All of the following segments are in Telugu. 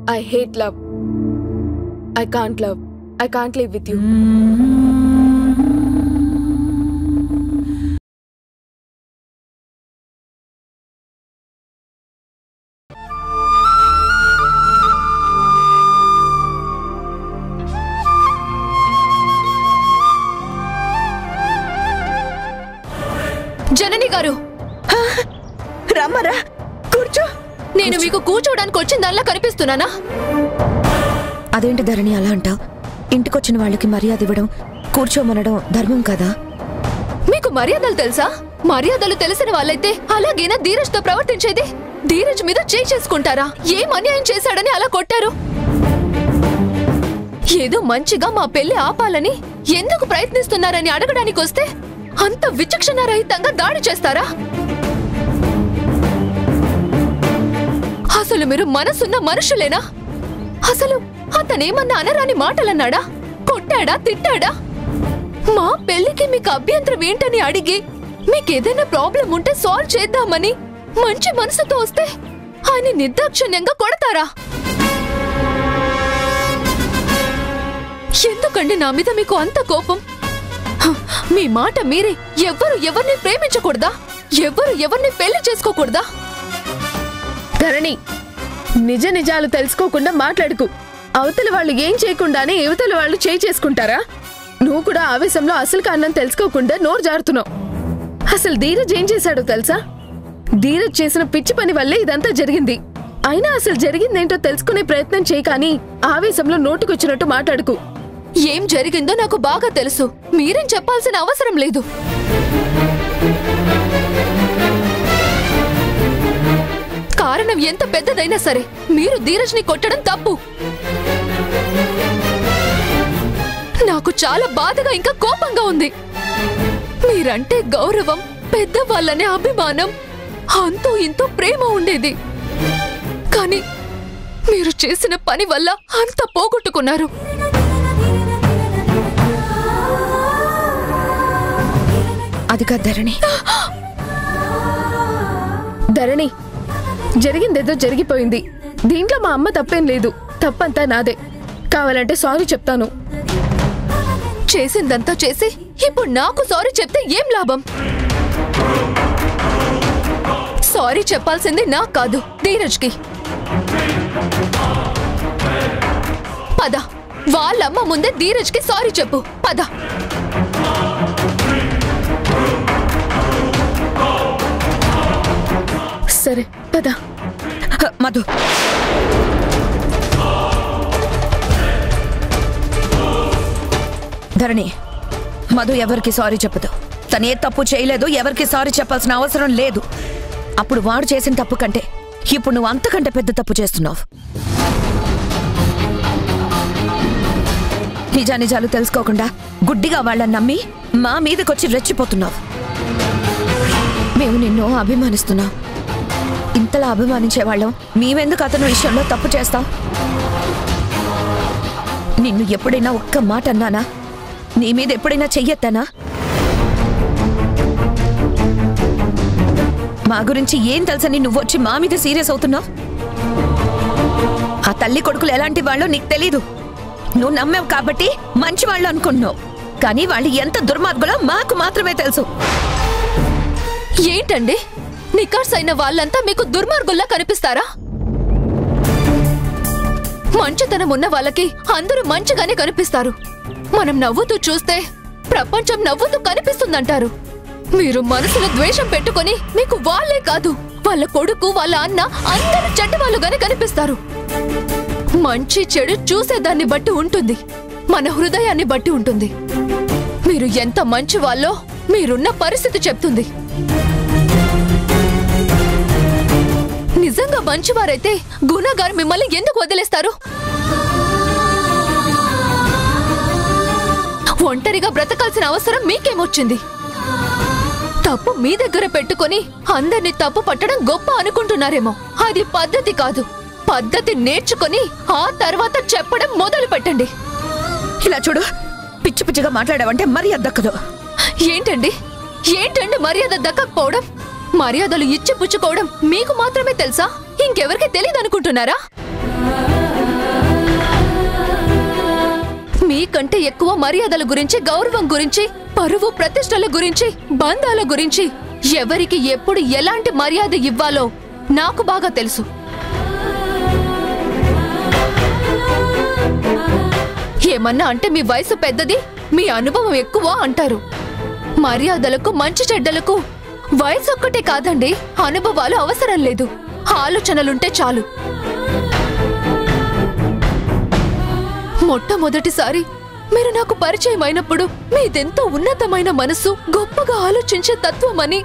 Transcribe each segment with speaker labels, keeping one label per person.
Speaker 1: I hate love. I can't love. I can't live with you.
Speaker 2: జనని గారు
Speaker 3: రమ్మరా కూర్చో.
Speaker 2: నేను మీకు కూర్చోడానికి వచ్చిందల్లా కనిపిస్తున్నానా?
Speaker 3: అదేంటి ధరణి అలా అంటావు? ఇంటికొచ్చిన వాళ్ళకి మర్యాద ఇవ్వడం, కూర్చోమనడం ధర్మం కదా?
Speaker 2: మీకు మర్యాదలు తెలుసా? మర్యాదలు తెలిసిన వాళ్ళైతే అలాగేనా ధీరజ్ తో ప్రవర్తించేది? ధీరజ్ మీద చేయి చేసుకుంటారా? ఏం అన్యాయం చేశాడని అలా కొట్టారు? ఏదో మంచిగా మా పెళ్లి ఆపాలని ఎందుకు ప్రయత్నిస్తున్నారని అడగడానికి వస్తే అంత విచక్షణారహితంగా దాడి చేస్తారా? అసలు మీరు మనసున్న మనుషులేనా? అసలు అతనేమన్నా అనరాని మాటలన్నాడా? కొట్టాడా? తిట్టాడా? మా పెళ్లికి మీకు అభ్యంతరం ఏంటని అడిగి మీకేదైనా ప్రాబ్లం ఉంటే సాల్వ్ చేద్దామని మంచి మనసుతో వస్తే ఆయన నిర్దాక్షిణ్యంగా కొడతారా? ఎందుకండి నా మీద మీకు అంత కోపం? మీ మాట మీరే ఎవరు ఎవరిని ప్రేమించకూడదా? ఎవరు ఎవరిని పెళ్లి చేసుకోకూడదా?
Speaker 1: ధరణి, నిజ నిజాలు తెలుసుకోకుండా మాట్లాడుకు. అవతల వాళ్ళు ఏం చేయకుండానే యువతల వాళ్ళు చేయి చేసుకుంటారా? నువ్వు కూడా ఆవేశంలో అసలు కారణం తెలుసుకోకుండా నోరు జారుతున్నావు. అసలు ధీరజ్ ఏం చేశాడో తెలుసా? ధీరజ్ చేసిన పిచ్చి పని వల్లే ఇదంతా జరిగింది. అయినా అసలు జరిగిందేంటో తెలుసుకునే ప్రయత్నం చేయి, కానీ ఆవేశంలో నోటికొచ్చినట్టు మాట్లాడుకు.
Speaker 2: ఏం జరిగిందో నాకు బాగా తెలుసు. మీరేం చెప్పాల్సిన అవసరం లేదు. కారణం ఎంత పెద్దదైనా సరే మీరు ధీరజ్ ని కొట్టడం తప్పు. నాకు చాలా బాధగా ఇంకా కోపంగా ఉంది. మీరంటే గౌరవం, పెద్దవాళ్ళనే అభిమానం, అంతో ఇంతో ప్రేమ ఉండేది. కానీ మీరు చేసిన పని వల్ల అంత పోగొట్టుకున్నారు.
Speaker 3: అది కాదు ధరణి.
Speaker 1: ధరణి, జరిగిందేదో జరిగిపోయింది. దీంట్లో మా అమ్మ తప్పేం లేదు. తప్పంతా నాదే. కావాలంటే సారీ చెప్తాను.
Speaker 2: చేసిందంతా చేసి ఇప్పుడు నాకు సారీ చెప్తే ఏం లాభం? సారీ చెప్పాల్సింది నాకు కాదు, ధీరజ్కి. పద, వాళ్ళమ్మ ముందే ధీరజ్కి సారీ చెప్పు. పద.
Speaker 1: సరే పద.
Speaker 3: మధు, ధరణి, మధు ఎవరికి సారీ చెప్పదు. తను ఏ తప్పు చేయలేదు, ఎవరికి సారీ చెప్పాల్సిన అవసరం లేదు. అప్పుడు వాడు చేసిన తప్పు కంటే ఇప్పుడు నువ్వు అంతకంటే పెద్ద తప్పు చేస్తున్నావు. నిజానిజాలు తెలుసుకోకుండా గుడ్డిగా వాళ్ళని నమ్మి మా మీదకొచ్చి రెచ్చిపోతున్నావు. మేము నిన్ను అభిమానిస్తున్నావు. ఇంతలా అభిమానించే వాళ్ళం మేమెందుకు అతని విషయంలో తప్పు చేస్తాం? నిన్ను ఎప్పుడైనా ఒక్క మాట అన్నానా? నీ మీద ఎప్పుడైనా చెయ్యొత్తానా? మా గురించి ఏం తెలుసని నువ్వొచ్చి మా మీద సీరియస్ అవుతున్నావు? ఆ తల్లి కొడుకులు ఎలాంటి వాళ్ళో నీకు తెలీదు. నువ్వు నమ్మావు కాబట్టి మంచి వాళ్ళు అనుకుంటున్నావు. కానీ వాళ్ళు ఎంత దుర్మార్గులో మాకు మాత్రమే తెలుసు.
Speaker 2: ఏంటండి, నికార్స్ అయిన వాళ్ళంతా మీకు దుర్మార్గుల్లా కనిపిస్తారా? మంచితనం ఉన్న వాళ్ళకి అందరూ మంచిగానే కనిపిస్తారు. మనం నవ్వుతూ చూస్తే ప్రపంచం నవ్వుతూ కనిపిస్తుందంటారు. మీరు మనసులో ద్వేషం పెట్టుకొని మీకు వాళ్ళే కాదు, వాళ్ళ కొడుకు, వాళ్ళ అన్న అందరూ చెడ్డవాళ్ళుగానే కనిపిస్తారు. మంచి చెడు చూసేదాన్ని బట్టి ఉంటుంది, మన హృదయాన్ని బట్టి ఉంటుంది. మీరు ఎంత మంచి వాళ్ళో మీరున్న పరిస్థితి చెప్తుంది. నిజంగా మంచివారైతే గుణగారు మిమ్మల్ని ఎందుకు వదిలేస్తారు? ఒంటరిగా బ్రతకాల్సిన అవసరం మీకేమొచ్చింది? తప్పు మీ దగ్గర పెట్టుకొని అందరినీ తప్పు పట్టడం గొప్ప అనుకుంటున్నారేమో. అది పద్ధతి కాదు. పద్ధతి నేర్చుకొని ఆ తర్వాత చెప్పడం మొదలు పెట్టండి.
Speaker 3: ఇలా చూడు, పిచ్చి పిచ్చిగా మాట్లాడావంటే మర్యాద దక్కదు.
Speaker 2: ఏంటండి మర్యాద దక్కకపోవడం? మర్యాదలు ఇచ్చి పుచ్చుకోవడం మీకు మాత్రమే తెలుసా? ఇంకెవరికి తెలియదు అనుకుంటున్నారా? కంటే ఎక్కువ మర్యాదల గురించి, గౌరవం గురించి, పరువు ప్రతిష్టల గురించి, బంధాల గురించి, ఎవరికి ఎప్పుడు ఎలాంటి మర్యాద ఇవ్వాలో నాకు బాగా తెలుసు. ఏమన్నా అంటే మీ వయసు పెద్దది, మీ అనుభవం ఎక్కువ అంటారు. మర్యాదలకు, మంచి చెడ్డలకు వయసు ఒక్కటే కాదండి, అనుభవాలు అవసరం లేదు, ఆలోచనలుంటే చాలు. మొట్టమొదటిసారి మీరు నాకు పరిచయం అయినప్పుడు మీదెంతో ఉన్నతమైన మనసు, గొప్పగా ఆలోచించే తత్వమని,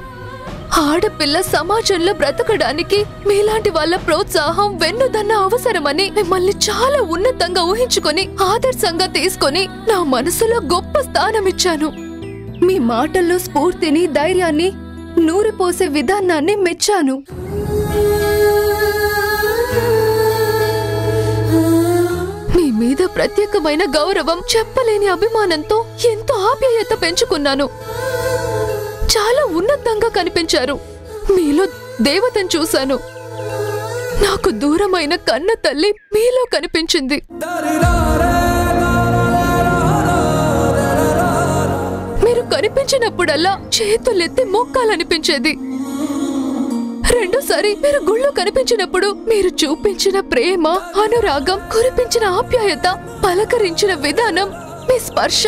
Speaker 2: ఆడపిల్ల సమాజంలో బ్రతకడానికి మీలాంటి వాళ్ళ ప్రోత్సాహం, వెన్నుదన్న అవసరమని మిమ్మల్ని చాలా ఉన్నతంగా ఊహించుకొని ఆదర్శంగా తీసుకొని నా మనసులో గొప్ప స్థానమిచ్చాను. మీ మాటల్లో స్ఫూర్తిని, ధైర్యాన్ని నూరిపోసే విధానాన్ని మెచ్చాను. మీ మీద ప్రత్యేకమైన గౌరవం, చెప్పలేని అభిమానంతో ఎంతో ఆప్యాయత పెంచుకున్నాను. చాలా ఉన్నతంగా కనిపించారు. మీలో దేవతను చూశాను. నాకు దూరమైన కన్న తల్లి మీలో కనిపించింది. మీరు కనిపించినప్పుడల్లా చేతులెత్తి మొక్కాలనిపించేది. రెండోసారి మీరు గుళ్ళో కనిపించినప్పుడు మీరు చూపించిన ప్రేమ, అనురాగం, కురిపించిన ఆప్యాయత, పలకరించిన విధానం, మీ స్పర్శ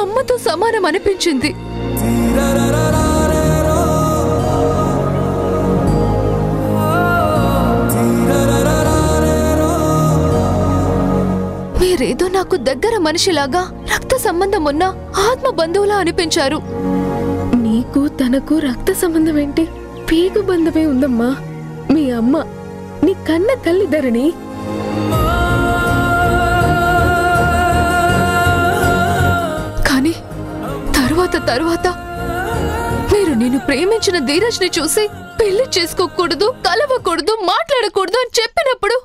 Speaker 2: అమ్మతో సమానం అనిపించింది. మీరేదో నాకు దగ్గర మనిషిలాగా, రక్త సంబంధం ఉన్న ఆత్మ బంధువులా అనిపించారు.
Speaker 1: నీకు తనకు రక్త సంబంధం ఏంటి? పీకు బంధమే ఉందమ్మా. మీ అమ్మ నీ కన్న తల్లి ధరణి.
Speaker 2: కానీ తరువాత మీరు నేను ప్రేమించిన ధీరజ్ని చూసి పెళ్లి చేసుకోకూడదు, కలవకూడదు, మాట్లాడకూడదు అని చెప్పినప్పుడు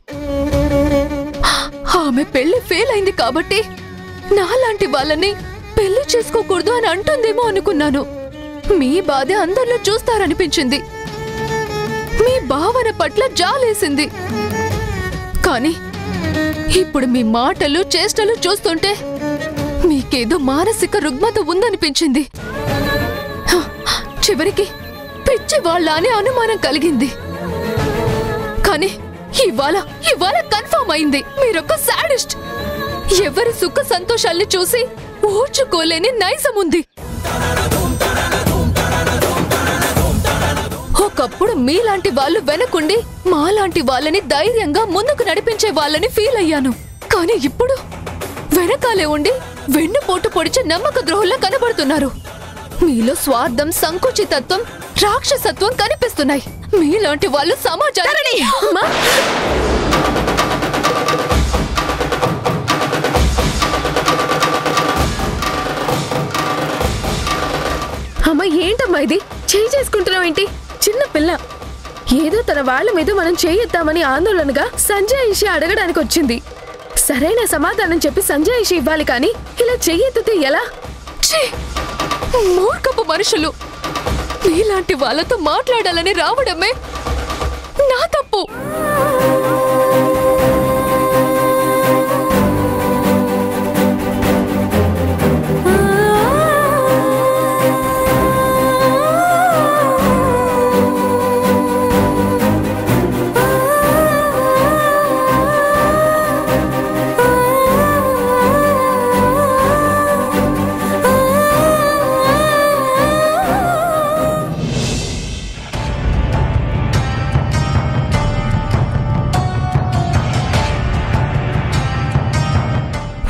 Speaker 2: ఆమె పెళ్లి ఫెయిల్ అయింది కాబట్టి నాలాంటి వాళ్ళని పెళ్లి చేసుకోకూడదు అని అంటుందేమో అనుకున్నాను. మీ బాధ అందరిలో చూస్తారనిపించింది. మీ భావన పట్ల జాలేసింది. కానీ ఇప్పుడు మీ మాటలు, చేష్టలు చూస్తుంటే మీకేదో మానసిక రుగ్మత ఉందనిపించింది. చివరికి పిచ్చి వాళ్ళ అనే అనుమానం కలిగింది. కానీ ఇవాళ కన్ఫర్మ్ అయింది, మీరొక సాడిస్ట్. ఎవరి సుఖ సంతోషాల్ని చూసి ఓర్చుకోలేని నైజం ఉంది. ఒకప్పుడు మీలాంటి వాళ్ళు వెనకుండి మాలాంటి వాళ్ళని ధైర్యంగా ముందుకు నడిపించే వాళ్ళని ఫీల్ అయ్యాను. కానీ ఇప్పుడు వెనకాలే ఉండి వెన్నుపోటు పొడిచే నమ్మక ద్రోహుల్లా కనబడుతున్నారు. మీలో స్వార్థం, సంకుచితత్వం, రాక్షసత్వం కనిపిస్తున్నాయి. మీలాంటి వాళ్ళు సమాజాన్ని
Speaker 1: అమ్మ ఏంటమ్మా ఇది? చేయి చేసుకుంటున్నావు ఏంటి? చిన్న పిల్ల ఏదో తన వాళ్ళ మీద మనం చేయొద్దామని ఆందోళనగా సంజయ్ అడగడానికి వచ్చింది. సరైన సమాధానం చెప్పి సంజయ్ ఇవ్వాలి, కానీ ఇలా చెయ్యెత్తితే ఎలా?
Speaker 2: మూర్ఖపు మనుషులు. మీలాంటి వాళ్ళతో మాట్లాడాలని రావడమే నా తప్పు.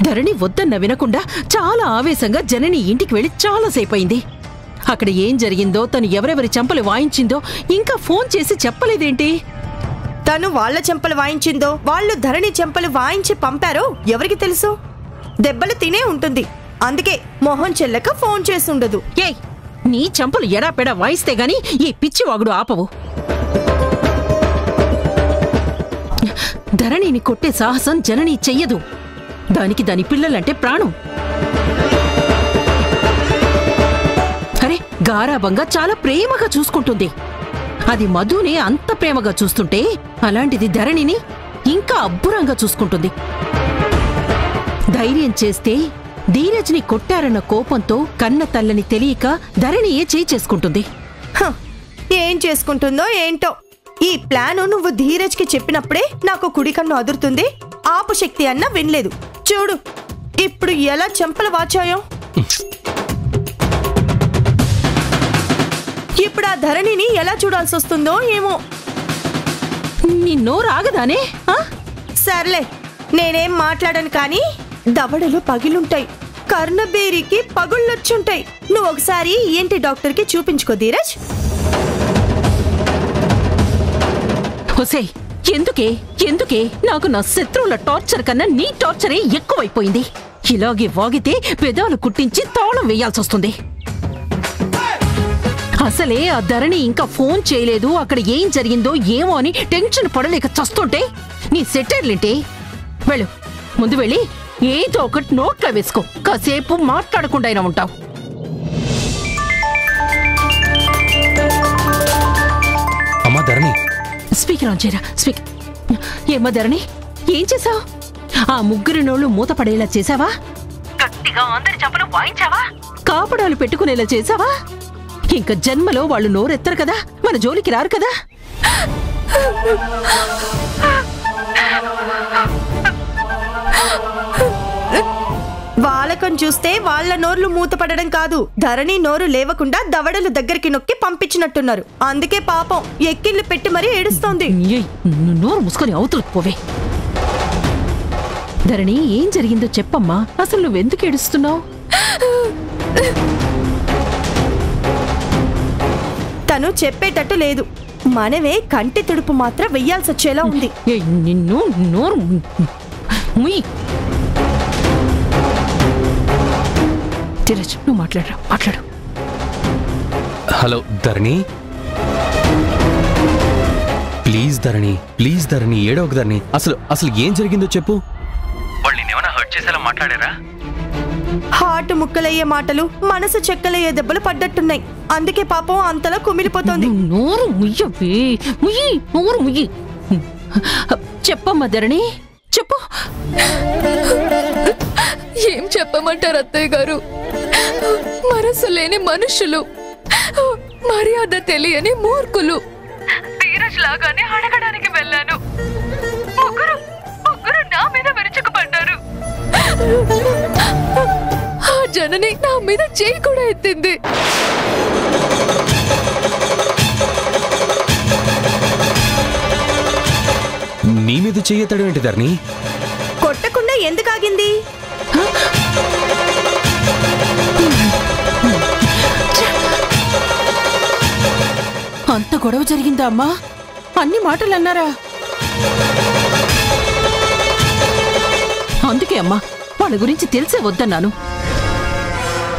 Speaker 4: ధరణి వద్దన్న వినకుండా చాలా ఆవేశంగా జనని ఇంటికి వెళ్లి చాలాసేపు అయింది. అక్కడ ఏం జరిగిందో, తను ఎవరెవరి చెంపలు వాయించిందో ఇంకా ఫోన్ చేసి చెప్పలేదేంటి?
Speaker 5: తను వాళ్ళ చెంపలు వాయించిందో, వాళ్ళు ధరణి చెంపలు వాయించి పంపారో ఎవరికి తెలుసు? దెబ్బలు తినే ఉంటుంది. అందుకే మొహం చెల్లక ఫోన్ చేసుండదు.
Speaker 4: ఏయ్, నీ చెంపలు ఎడాపెడా వాయిస్తే గాని ఈ పిచ్చివాగుడు ఆపవు. ధరణిని కొట్టే సాహసం జనని చెయ్యదు. దానికి దాని పిల్లలంటే ప్రాణం. అరే, గారాబంగా చాలా ప్రేమగా చూసుకుంటుంది. అది మధుని అంత ప్రేమగా చూస్తుంటే అలాంటిది ధరణిని ఇంకా అబ్బురంగా చూసుకుంటుంది. ధైర్యం చేస్తే ధీరజ్ని కొట్టారన్న కోపంతో కన్న తల్లని తెలియక ధరణియే చేసుకుంటుంది.
Speaker 5: ఏం చేసుకుంటుందో ఏంటో. ఈ ప్లాను నువ్వు ధీరజ్కి చెప్పినప్పుడే నాకు కుడి కన్ను అదురుతుంది, ఆపు శక్తి అన్న వినలేదు. చూడు ఇప్పుడు ఎలా చెంపలు వాచాయో. ఇప్పుడు ఆ ధరణిని ఎలా చూడాల్సి వస్తుందో ఏమో.
Speaker 4: నీ నోరాగదానే?
Speaker 5: సర్లే నేనేం మాట్లాడను, కానీ దవడలు పగిలుంటాయి, కర్ణబేరికి పగుళ్ళొచ్చుంటాయి. నువ్వు ఒకసారి ఏంటి డాక్టర్కి చూపించుకో ధీరజ్.
Speaker 4: హుసే, ఎందుకే నాకు నా శత్రువుల టార్చర్ కన్నా నీ టార్చరే ఎక్కువైపోయింది. ఇలాగే వాగితే పెదాలు కుట్టించి తాళం వేయాల్సొస్తుంది. అసలే ఆ ధరణి ఇంకా ఫోన్ చేయలేదు, అక్కడ ఏం జరిగిందో ఏమో అని టెన్షన్ పడలేక చస్తుంటే నీ సెటర్లేంటే. వెళ్ళు, ముందు వెళ్ళి ఏదో ఒకటి నోట్లో వేసుకో, కాసేపు మాట్లాడకుండా అయినా ఉంటావు.
Speaker 6: అమ్మా ధరణి,
Speaker 4: స్పీకర్ ఆన్ చేయరా. స్పీకర్. ఏమ్మా ధరణి, ఏం చేసావు? ఆ ముగ్గురి నోళ్ళు మూత పడేలా చేసావా? గట్టిగా అందరి చెంపలు వాయించావా? కాపడాలు పెట్టుకునేలా చేసావా? ఇంకా జన్మలో వాళ్ళు నోరెత్తరు కదా, మన జోలికి రారు కదా.
Speaker 5: వాళ్ళకం చూస్తే వాళ్ళ నోర్లు మూతపడడం కాదు, ధరణి నోరు లేవకుండా దవడలు దగ్గరికి నొక్కి పంపించినట్టున్నారు. అందుకే పాపం ఎక్కిళ్ళు పెట్టి మరీ ఏడుస్తోంది.
Speaker 4: నోరు మూసుకొని అవతలకు పోవే. ధరణి, ఏం జరిగిందో చెప్పమ్మా. అసలు నువ్వెందుకు ఏడుస్తున్నావు?
Speaker 5: తను చెప్పేటట్టు లేదు, మనమే కంటి తుడుపు మాత్రం వెయ్యాల్సి వచ్చేలా ఉంది.
Speaker 4: నిన్ను నోరు ముయ్. ధీరజ్, నువ్వు మాట్లాడు.
Speaker 6: హలో ధరణి, ప్లీజ్ ధరణి ఏడవకు ధరణి. అసలు ఏం జరిగిందో చెప్పు. వాళ్ళు నేనేమైనా హర్ట్ చేసేలా మాట్లాడారా?
Speaker 5: హార్ట్ ముక్కలయ్యే మాటలు, మనసు చెక్కలయ్యే దెబ్బలు పడ్డట్టున్నాయి. అందుకే పాపం అంతలా కుమిలిపోతోంది.
Speaker 4: నోరు ముయ్యవే, నోరు ముయ్యి. చెప్పమ్మా ధరణి, చెప్పు.
Speaker 2: ఏం చెప్పమంటారు అత్తయ్య గారు? మనసు లేని మనుషులు, మర్యాద తెలియని మూర్ఖులు. ధీరజ్ లాగానే అడగడానికి వెళ్ళాను, ముగ్గురు నా మీద విరుచుకుపడ్డారు. ఆ జనని నా మీద చేయి కూడా ఎత్తింది.
Speaker 6: నీ మీద చెయ్యతాడు ఏంటి ధరణి?
Speaker 5: కొట్టకుండా ఎందుకు ఆగింది?
Speaker 4: అంత గొడవ జరిగిందా అమ్మా? అన్ని మాటలు అన్నారా? అందుకే అమ్మా వాళ్ళ గురించి తెలిసే వద్దన్నాను.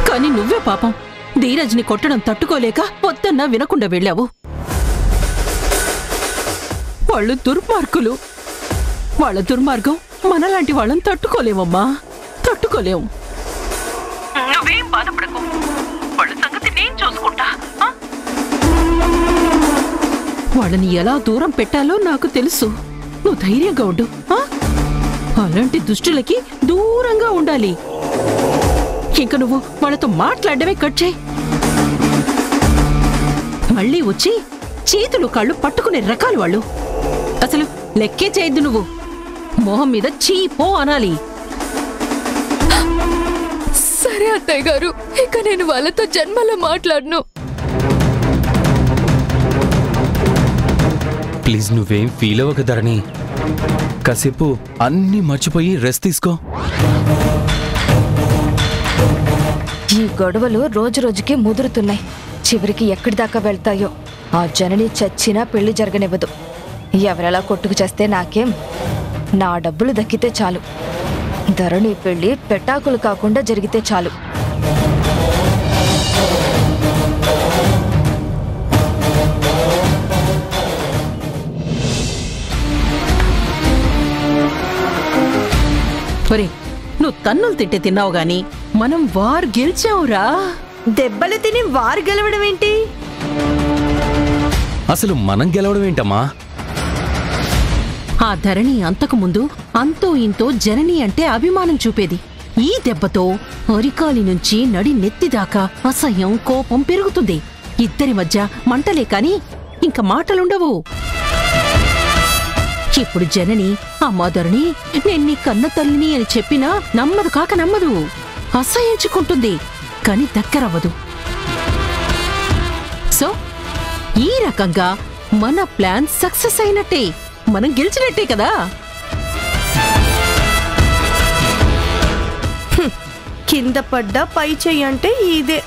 Speaker 4: కానీ నువ్వే పాపం ధీరజ్ని కొట్టడం తట్టుకోలేక వద్దన్నా వినకుండా వెళ్ళావు. వాళ్ళు దుర్మార్గులు. వాళ్ళ దుర్మార్గం మనలాంటి వాళ్ళని తట్టుకోలేమమ్మా, తట్టుకోలేము. నువ్వేం బాధపడకు, వాళ్ళ సంగతి నేను చూసుకుంటా. వాళ్ళని ఎలా దూరం పెట్టాలో నాకు తెలుసు. నువ్వు ధైర్యంగా ఉండు. అలాంటి దుష్టులకి దూరంగా ఉండాలి. ఇంక నువ్వు వాళ్ళతో మాట్లాడమే కట్ చేయి. మళ్ళీ వచ్చి చేతులు కాళ్ళు పట్టుకునే రకాలు వాళ్ళు. అసలు లెక్కే చేయొద్దు. నువ్వు మొహం మీద చీపో అనాలి.
Speaker 2: సరే అత్తయ్య గారు, ఇక నేను వాళ్ళతో జన్మలో మాట్లాడను.
Speaker 6: ప్లీజ్ నువ్వేం ఫీల్ అవ్వక ధరణి. కాసేపు అన్నీ మర్చిపోయి రెస్ట్ తీసుకో.
Speaker 3: ఈ గొడవలు రోజు రోజుకి ముదురుతున్నాయి. చివరికి ఎక్కడి దాకా వెళ్తాయో. ఆ జనని చచ్చినా పెళ్లి జరగనివ్వదు. ఎవరెలా కొట్టుకు చేస్తే నాకేం, నా డబ్బులు దక్కితే చాలు. ధరణి పెళ్లి పెటాకులు కాకుండా జరిగితే చాలు.
Speaker 4: నువ్వు తన్నులు తింటే తిన్నావు గాని మనం వార్ గెలిచావురా.
Speaker 5: దెబ్బలు తిని వారు గెలవడం ఏంటి?
Speaker 6: అసలు మనం గెలవడం ఏంటమ్మా?
Speaker 4: ఆ ధరణి అంతకు ముందు అంతో ఇంతో జనని అంటే అభిమానం చూపేది. ఈ దెబ్బతో అరికాలి నుంచి నడి నెత్తిదాకా అసహ్యం కోపం పెరుగుతుంది. ఇద్దరి మధ్య మంటలే కాని ఇంక మాటలుండవు. ఇప్పుడు జనని అమ్మా ధరణి నేన్ని కన్న తల్లిని అని చెప్పినా నమ్మదు కాక నమ్మదు. అసహ్యించుకుంటుంది కాని దగ్గరవ్వదు. సో ఈ రకంగా మన ప్లాన్ సక్సెస్ అయినట్టే, మనం గెలిచినట్టే కదా.
Speaker 5: కింద పడ్డ పై చెయ్యి అంటే ఇదే.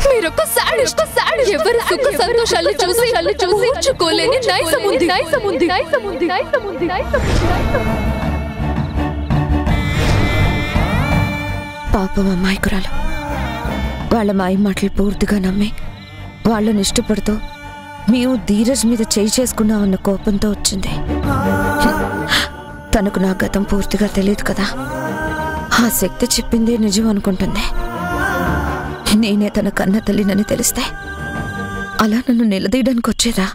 Speaker 2: మీరొక సాడిస్ట్. ఎవరి సుఖ సంతోషాలు చూసి ఊర్చుకోలేని నైసముంది.
Speaker 3: పాపం అమ్మాయికురాలు వాళ్ళ మాయ మాటలు పూర్తిగా నమ్మి వాళ్ళని ఇష్టపడుతూ మేము ధీరజ్ మీద చేయి చేసుకున్నామన్న కోపంతో వచ్చింది. తనకు నా గతం పూర్తిగా తెలియదు కదా. ఆ శక్తి చెప్పిందే నిజం అనుకుంటుంది. నేనే తన కన్న తల్లినని తెలిస్తే అలా నన్ను నిలదీయడానికి వచ్చేదా?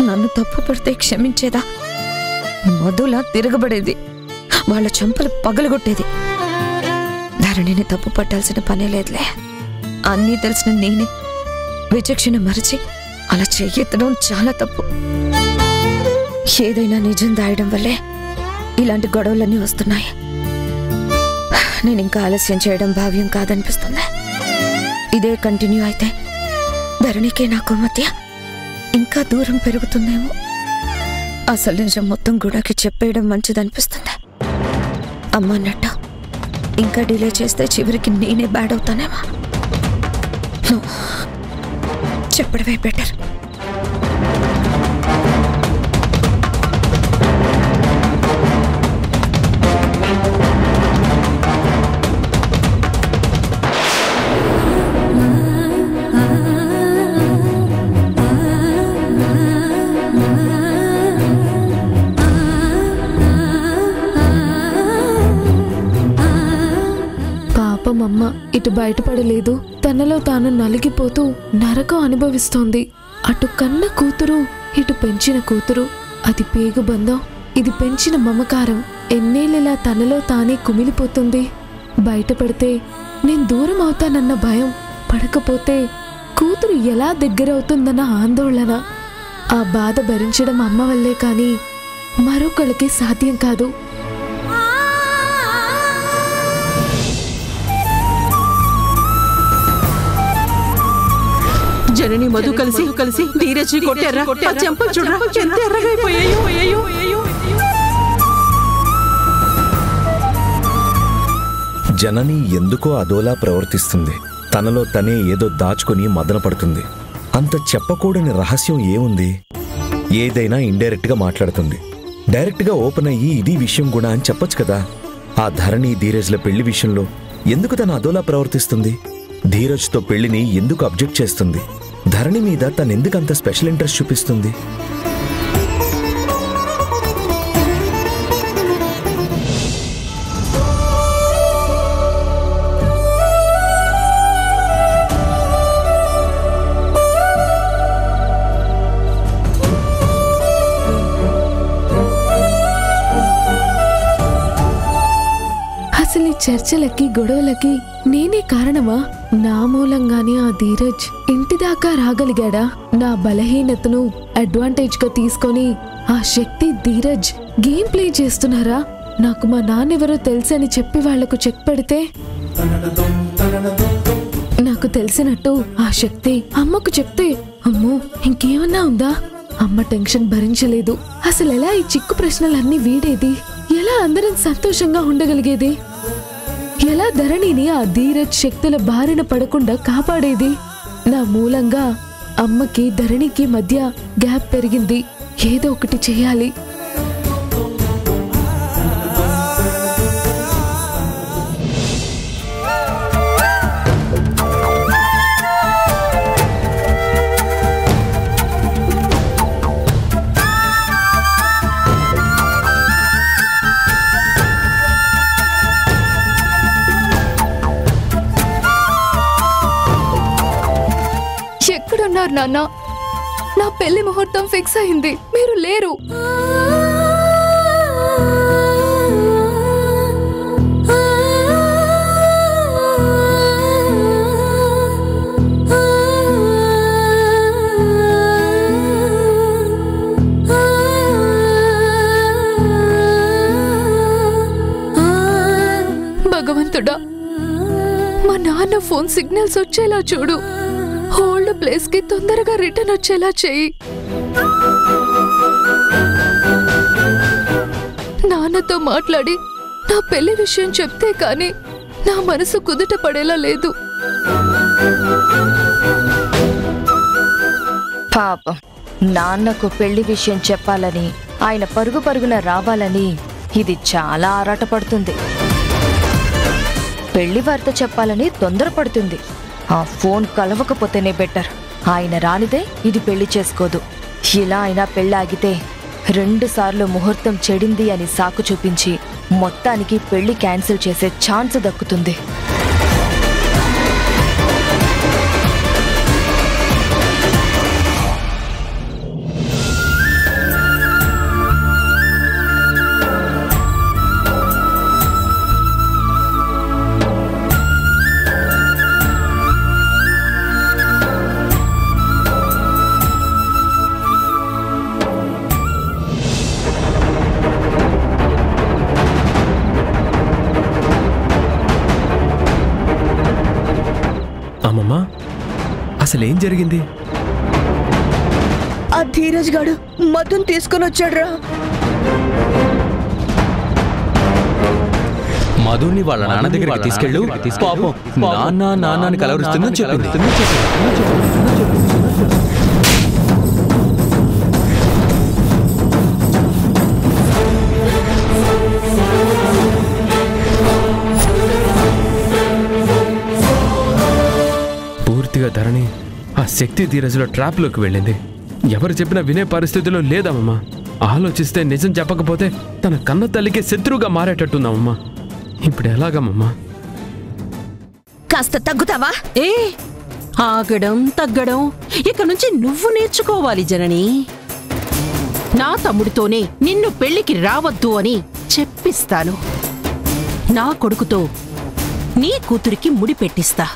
Speaker 3: నన్ను తప్పు పడితే క్షమించేదా? మొదలా తిరగబడేది, వాళ్ళ చెంపలు పగలగొట్టేది. ధరణిని తప్పు పట్టాల్సిన పనే లేదులే. అన్నీ తెలిసిన నేనే విచక్షణ మరచి అలా చెయ్యెత్తడం చాలా తప్పు. ఏదైనా నిజం దాయడం వల్లే ఇలాంటి గొడవలన్నీ వస్తున్నాయి. నేను ఇంకా ఆలస్యం చేయడం భావ్యం కాదనిపిస్తుంది. ఇదే కంటిన్యూ అయితే ధరణికే నాకు మధ్య ఇంకా దూరం పెరుగుతుందేమో. అసలు నిజం మొత్తం గుడాకి చెప్పేయడం మంచిదనిపిస్తుంది. అమ్మ అన్నట్టు ఇంకా డిలే చేస్తే చివరికి నేనే బ్యాడ్ అవుతానేమో. చెప్పడమే బెటర్.
Speaker 1: పాపమమ్మ ఇటు బయటపడలేదు. తనలో తాను నలిగిపోతూ నరకం అనుభవిస్తోంది. అటు కన్న కూతురు, ఇటు పెంచిన కూతురు. అది పేగు బంధం, ఇది పెంచిన మమకారం. ఎన్నేళ్ళలా తనలో తానే కుమిలిపోతుంది. బయటపడితే నేను దూరం అవుతానన్న భయం, పడకపోతే కూతురు ఎలా దగ్గరవుతుందన్న ఆందోళన. ఆ బాధ భరించడం అమ్మ వల్లే కానీ మరొకళ్ళకి సాధ్యం కాదు.
Speaker 4: జనని మధు కలిసి ధీరజ్ కొట్టారా? ఆ చెంపలు చూడరా ఎంత ఎర్రగైపోయాయో.
Speaker 7: జనని ఎందుకో అదోలా ప్రవర్తిస్తుంది. తనలో తనే ఏదో దాచుకుని మదన పడుతుంది. అంత చెప్పకూడని రహస్యం ఏముంది? ఏదైనా ఇండైరెక్ట్ గా మాట్లాడుతుంది. డైరెక్ట్ గా ఓపెన్ అయ్యి ఇది విషయం కూడా అని చెప్పొచ్చు కదా. ఆ ధరణి ధీరజ్ల పెళ్లి విషయంలో ఎందుకు తను అదోలా ప్రవర్తిస్తుంది? ధీరజ్తో పెళ్లిని ఎందుకు అబ్జెక్ట్ చేస్తుంది? ధరణి మీద తనెందుకంత స్పెషల్ ఇంట్రెస్ట్ చూపిస్తుంది?
Speaker 1: అసలు ఈ చర్చలకి గొడవలకి నేనే కారణమా? నా మూలంగానే ఆ ధీరజ్ ఇంటిదాకా రాగలిగాడా? నా బలహీనతను అడ్వాంటేజ్ గా తీసుకొని ఆ శక్తి ధీరజ్ గేమ్ ప్లే చేస్తున్నారా? నాకు మా నాన్నెవరో తెలుసని చెప్పి వాళ్లకు చెక్ పెడితే నాకు తెలిసినట్టు ఆ శక్తి అమ్మకు చెప్తే అమ్మో ఇంకేమన్నా ఉందా? అమ్మ టెన్షన్ భరించలేదు. అసలు ఎలా ఈ చిక్కు ప్రశ్నలన్నీ వీడేది? ఎలా అందరం సంతోషంగా ఉండగలిగేది? ఎలా ధరణిని ఆ ధీరజ్ శక్తుల బారిన పడకుండా కాపాడేది? నా మూలంగా అమ్మకి ధరణికి మధ్య గ్యాప్ పెరిగింది. ఏదో ఒకటి చేయాలి.
Speaker 2: ఎక్కడున్నారు నాన్న? నా పెళ్లి ముహూర్తం ఫిక్స్ అయింది, మీరు లేరు. భగవంతుడా, మా నాన్న ఫోన్ సిగ్నల్స్ వచ్చేలా చూడు. హోల్డ్ ప్లేస్ కి తొందరగా రిటర్న్ వచ్చేలా చెయ్యి. నాన్నతో మాట్లాడి నా పెళ్లి విషయం చెప్తే కాని నా మనసు కుదుట పడేలా లేదు.
Speaker 3: పాపం నాన్నకు పెళ్లి విషయం చెప్పాలని, ఆయన పరుగు పరుగున రావాలని ఇది చాలా ఆరాటపడుతుంది. పెళ్లి వార్త చెప్పాలని తొందరపడుతుంది. ఆ ఫోన్ కలవకపోతేనే బెటర్. ఆయన రానిదే ఇది పెళ్లి చేసుకోదు. ఇలా అయినా పెళ్ళాగితే 2 సార్లు ముహూర్తం చెడింది అని సాకు చూపించి మొత్తానికి పెళ్లి క్యాన్సిల్ చేసే ఛాన్స్ దక్కుతుంది.
Speaker 8: అమ్మమ్మా, అసలేం జరిగింది?
Speaker 5: ఆ ధీరజ్ గాడు మధుని తీసుకొని వచ్చాడురా.
Speaker 6: మధుని వాళ్ళ నాన్న దగ్గరికి తీసుకెళ్ళు. పాపం నాన్న నాన్నని కలవరిస్తుందని చెప్పింది.
Speaker 8: పూర్తిగా ధరణి ఆ శక్తి ధీరజ్లో ట్రాప్లోకి వెళ్ళింది. ఎవరు చెప్పినా వినే పరిస్థితిలో లేదమ్మా. ఆలోచిస్తే నిజం చెప్పకపోతే తన కన్న తల్లికి శత్రువుగా మారేటట్టుందమ్మా. ఇప్పుడు ఎలాగమ్మా?
Speaker 3: కాస్త తగ్గుతావా?
Speaker 4: ఏ ఆగడం తగ్గడం ఇక నుంచి నువ్వు నేర్చుకోవాలి జనని. నా తమ్ముడితోనే నిన్ను పెళ్లికి రావద్దు అని చెప్పిస్తాను. నా కొడుకుతో నీ కూతురికి ముడి పెట్టిస్తా.